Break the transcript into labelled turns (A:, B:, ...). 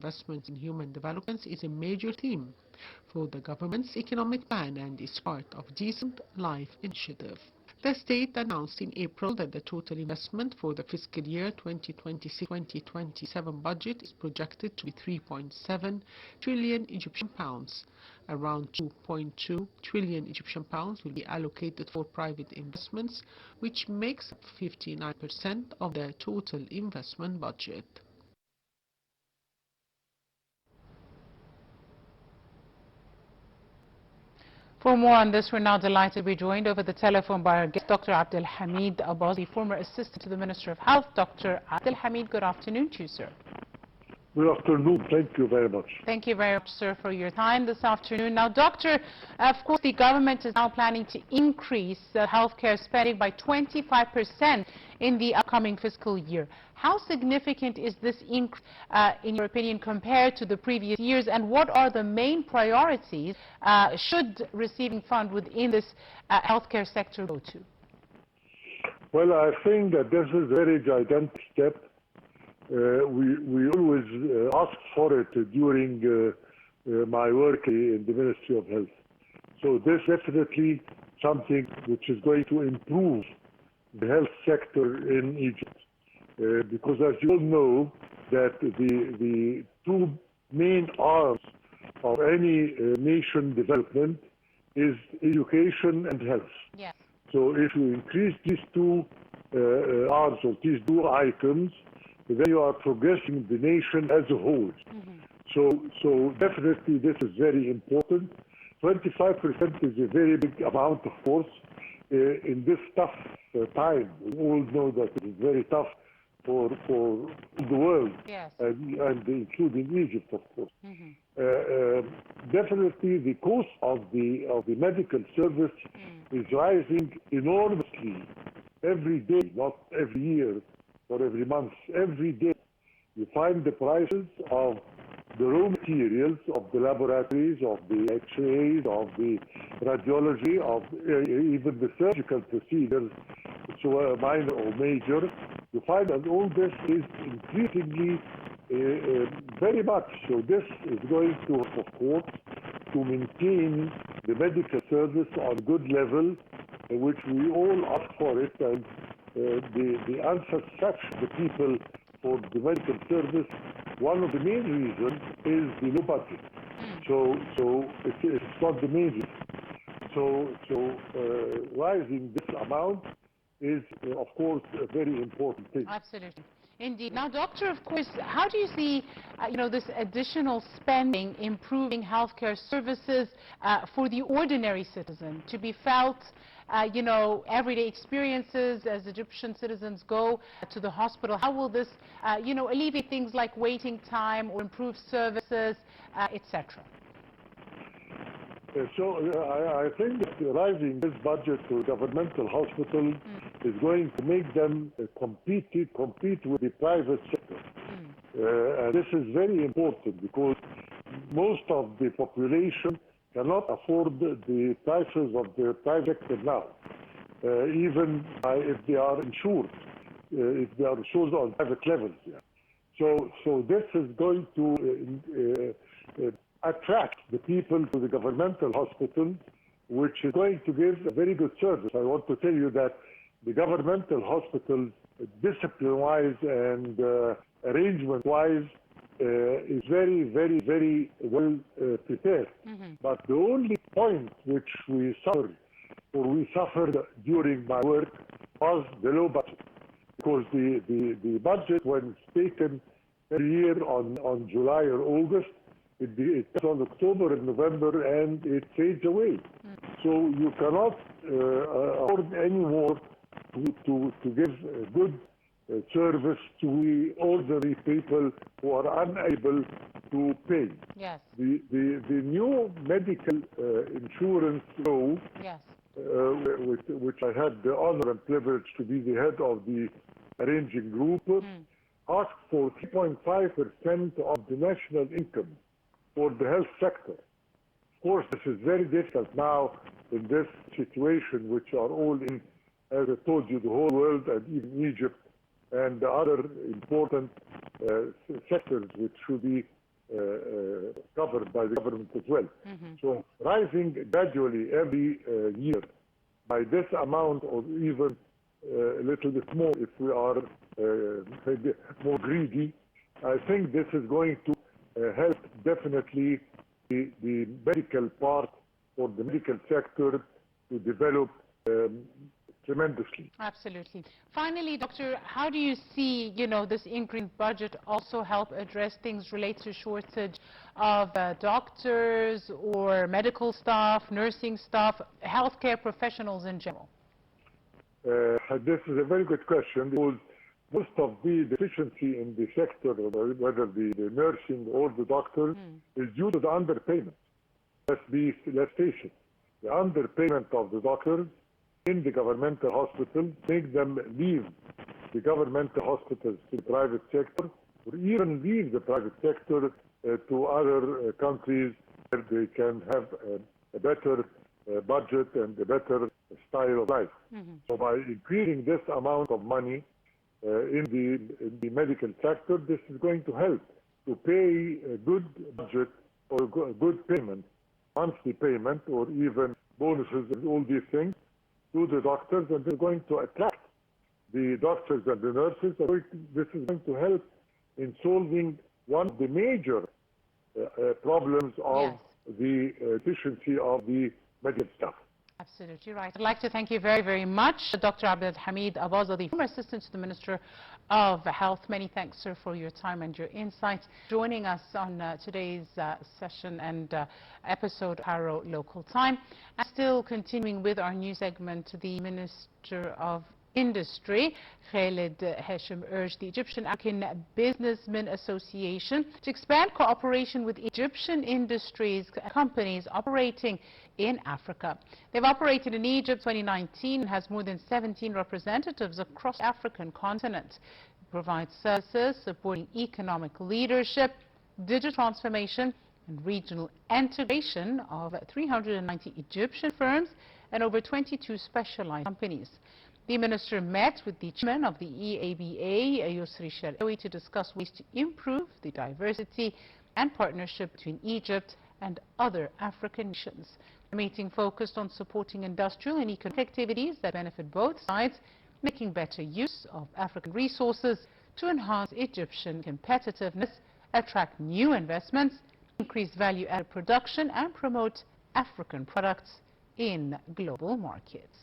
A: investments in human development is a major theme for the government's economic plan and is part of Decent Life initiative. The state announced in April that the total investment for the fiscal year 2026-2027 budget is projected to be 3.7 trillion Egyptian pounds. Around 2.2 trillion Egyptian pounds will be allocated for private investments, which makes up 59% of the total investment budget.
B: For more on this, we're now delighted to be joined over the telephone by our guest, Dr. Abdel Hamid, the former assistant to the Minister of Health. Dr. Abdel Hamid, good afternoon to you, sir.
C: Good afternoon. Thank you very much.
B: Thank you very much, sir, for your time this afternoon. Now, Doctor, of course, the government is now planning to increase healthcare spending by 25% in the upcoming fiscal year. How significant is this increase, in your opinion, compared to the previous years, and what are the main priorities should receiving funds within this healthcare sector go to?
C: Well, I think that this is a very gigantic step. We always ask for it during my work in the Ministry of Health. So this is definitely something which is going to improve the health sector in Egypt. Because as you all know, that the two main arms of any nation development is education and health.
B: Yes.
C: So if you increase these two arms or these two items, then you are progressing the nation as a whole. So definitely this is very important. 25% is a very big amount, of course, in this tough time. We all know that it is very tough for the world,
B: yes,
C: and including Egypt, of course. Definitely the cost of the medical service is rising enormously every day, not every year or every month. Every day you find the prices of the raw materials, of the laboratories, of the x-rays, of the radiology, of even the surgical procedures, so minor or major. You find that all this is increasingly very much. So this is going to, of course, to maintain the medical service on a good level, which we all ask for it, and the unsatisfaction of the people for the medical service, one of the main reasons is the low budget. So it's not the main reason. So rising this amount is, of course, a very important thing.
B: Absolutely. Indeed. Now, Doctor, of course, how do you see, this additional spending improving healthcare services for the ordinary citizen to be felt, everyday experiences as Egyptian citizens go to the hospital? How will this, alleviate things like waiting time or improve services, etc.?
C: So I think that rising this budget to governmental hospitals is going to make them compete with the private sector. And this is very important because most of the population cannot afford the prices of the private sector now, even if they are insured, if they are insured on private levels. So this is going to attract the people to the governmental hospital, which is going to give a very good service. I want to tell you that the governmental hospitals, discipline-wise and arrangement-wise, is very, very, very well prepared. But the only point which we suffered during my work was the low budget. Because the budget, when it's taken every year on July or August, it's on October and November, and it fades away. So you cannot afford anymore to give a good service to the ordinary people who are unable to pay.
B: Yes.
C: The new medical insurance law,
B: yes,
C: which I had the honor and privilege to be the head of the arranging group, asked for 3.5% of the national income for the health sector. Of course, this is very difficult now in this situation, which are all in, as I told you, the whole world and even Egypt and the other important sectors which should be covered by the government as well. So rising gradually every year by this amount, or even a little bit more if we are maybe more greedy, I think this is going to help definitely the medical part or the medical sector to develop tremendously.
B: Absolutely. Finally, Doctor, how do you see, this increased budget also help address things related to shortage of doctors or medical staff, nursing staff, healthcare professionals in general?
C: This is a very good question, because most of the deficiency in the sector, whether the nursing or the doctors, is due to the underpayment. Let's face it. The underpayment of the doctors in the governmental hospitals make them leave the governmental hospitals to the private sector, or even leave the private sector to other countries where they can have a better budget and a better style of life. So by increasing this amount of money in the medical sector, this is going to help to pay a good budget or good payment, monthly payment, or even bonuses and all these things to the doctors, and they're going to attract the doctors and the nurses. This is going to help in solving one of the major problems of the efficiency of the medical staff.
B: Absolutely right. I'd like to thank you very, very much, Dr. Abdel Hamid Abaza, the former Assistant to the Minister of Health. Many thanks, sir, for your time and your insights. Joining us on today's session and episode Cairo Local Time. And still continuing with our new segment, the Minister of Industry, Khalid Hashim, urged the Egyptian African Businessmen Association to expand cooperation with Egyptian industries companies operating in Africa. They've operated in Egypt 2019 and has more than 17 representatives across the African continent. It provides services supporting economic leadership, digital transformation, and regional integration of 390 Egyptian firms and over 22 specialized companies. The minister met with the chairman of the EABA, Yusri Sharawi, to discuss ways to improve the diversity and partnership between Egypt and other African nations. The meeting focused on supporting industrial and economic activities that benefit both sides, making better use of African resources to enhance Egyptian competitiveness, attract new investments, increase value-added production, and promote African products in global markets.